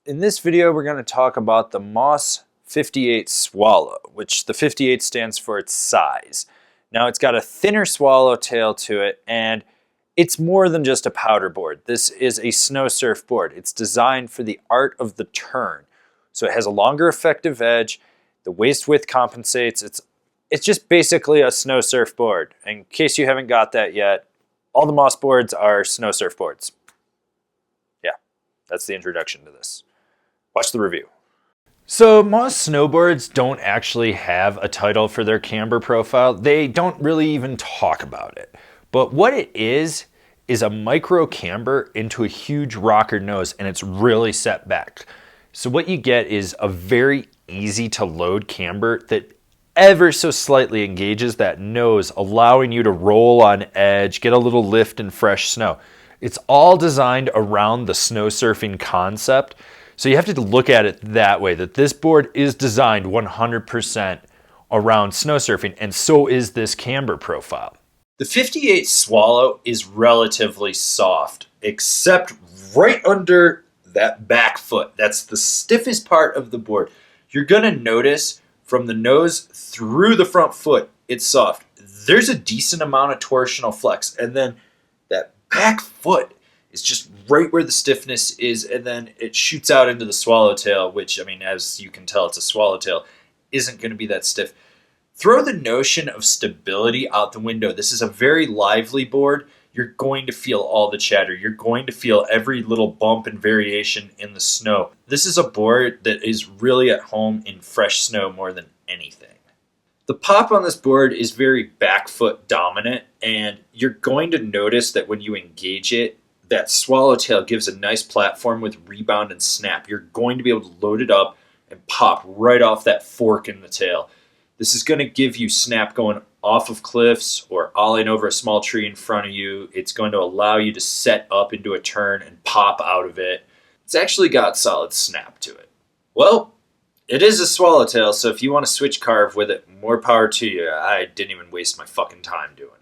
In this video, we're going to talk about the Moss 58 Swallow, which the 58 stands for its size. Now, it's got a thinner swallowtail to it, and it's more than just a powder board. This is a snow surf board. It's designed for the art of the turn. So it has a longer effective edge. The waist width compensates. It's just basically a snow surf board. In case you haven't got that yet, all the Moss boards are snow surf boards. Yeah, that's the introduction to this. Watch the review. So Moss snowboards don't actually have a title for their camber profile. They don't really even talk about it. But what it is a micro camber into a huge rocker nose, and it's really set back. So what you get is a very easy to load camber that ever so slightly engages that nose, allowing you to roll on edge, get a little lift in fresh snow. It's all designed around the snow surfing concept. So you have to look at it that way, that this board is designed 100% around snow surfing, and so is this camber profile. The 58 Swallow is relatively soft, except right under that back foot. That's the stiffest part of the board. You're going to notice from the nose through the front foot, it's soft. There's a decent amount of torsional flex, and then that back foot is just right where the stiffness is, and then it shoots out into the swallowtail, which, I mean, as you can tell, it's a swallowtail, isn't going to be that stiff. Throw the notion of stability out the window. This is a very lively board. You're going to feel all the chatter. You're going to feel every little bump and variation in the snow. This is a board that is really at home in fresh snow more than anything. The pop on this board is very back foot dominant, and you're going to notice that when you engage it, that swallowtail gives a nice platform with rebound and snap. You're going to be able to load it up and pop right off that fork in the tail. This is going to give you snap going off of cliffs or ollieing over a small tree in front of you. It's going to allow you to set up into a turn and pop out of it. It's actually got solid snap to it. Well, it is a swallowtail, so if you want to switch carve with it, more power to you. I didn't even waste my fucking time doing it.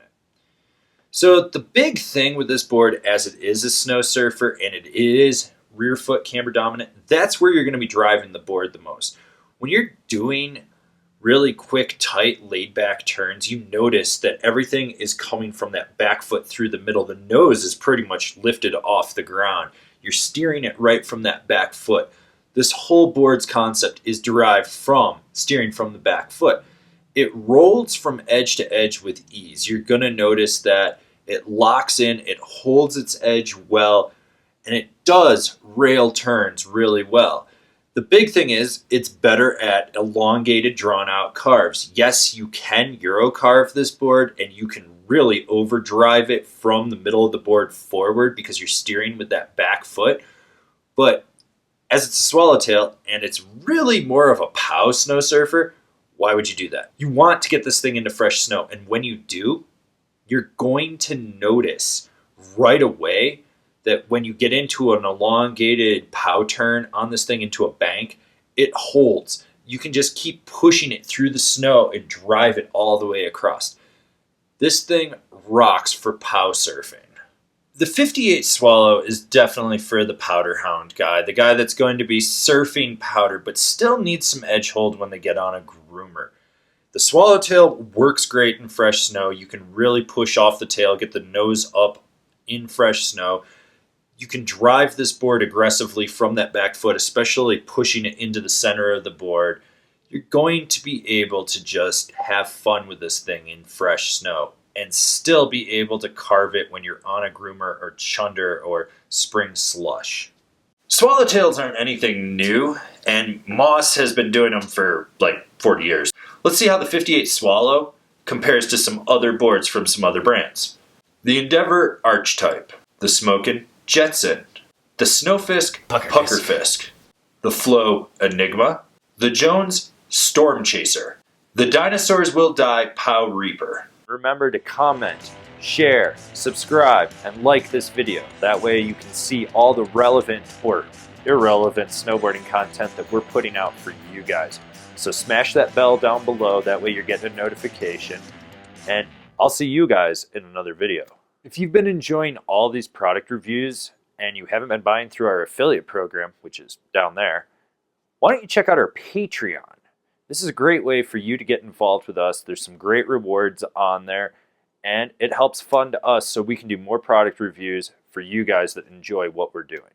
So the big thing with this board, as it is a snow surfer and it is rear foot camber dominant, that's where you're going to be driving the board the most. When you're doing really quick, tight, laid back turns, you notice that everything is coming from that back foot through the middle. The nose is pretty much lifted off the ground. You're steering it right from that back foot. This whole board's concept is derived from steering from the back foot. It rolls from edge to edge with ease. You're going to notice that it locks in, it holds its edge well, and it does rail turns really well. The big thing is it's better at elongated, drawn-out carves. Yes, you can Euro carve this board, and you can really overdrive it from the middle of the board forward because you're steering with that back foot. But as it's a swallowtail, and it's really more of a POW snow surfer, why would you do that? You want to get this thing into fresh snow, and when you do, you're going to notice right away that when you get into an elongated POW turn on this thing into a bank, it holds. You can just keep pushing it through the snow and drive it all the way across. This thing rocks for POW surfing. The 58 Swallow is definitely for the powder hound guy, the guy that's going to be surfing powder but still needs some edge hold when they get on a groomer. The swallowtail works great in fresh snow. You can really push off the tail, get the nose up in fresh snow. You can drive this board aggressively from that back foot, especially pushing it into the center of the board. You're going to be able to just have fun with this thing in fresh snow and still be able to carve it when you're on a groomer or chunder or spring slush. Swallowtails aren't anything new, and Moss has been doing them for like 40 years. Let's see how the 58 Swallow compares to some other boards from some other brands. The Endeavor Archetype, the Smokin' Jetson, the Snowfisk Puckerfisk, the Flow Enigma, the Jones Storm Chaser, the Dinosaurs Will Die POW Reaper. Remember to comment, share, subscribe, and like this video. That way you can see all the relevant or irrelevant snowboarding content that we're putting out for you guys. So smash that bell down below, that way you're getting a notification, and I'll see you guys in another video. If you've been enjoying all these product reviews and you haven't been buying through our affiliate program, which is down there, why don't you check out our Patreon? This is a great way for you to get involved with us. There's some great rewards on there, and it helps fund us so we can do more product reviews for you guys that enjoy what we're doing.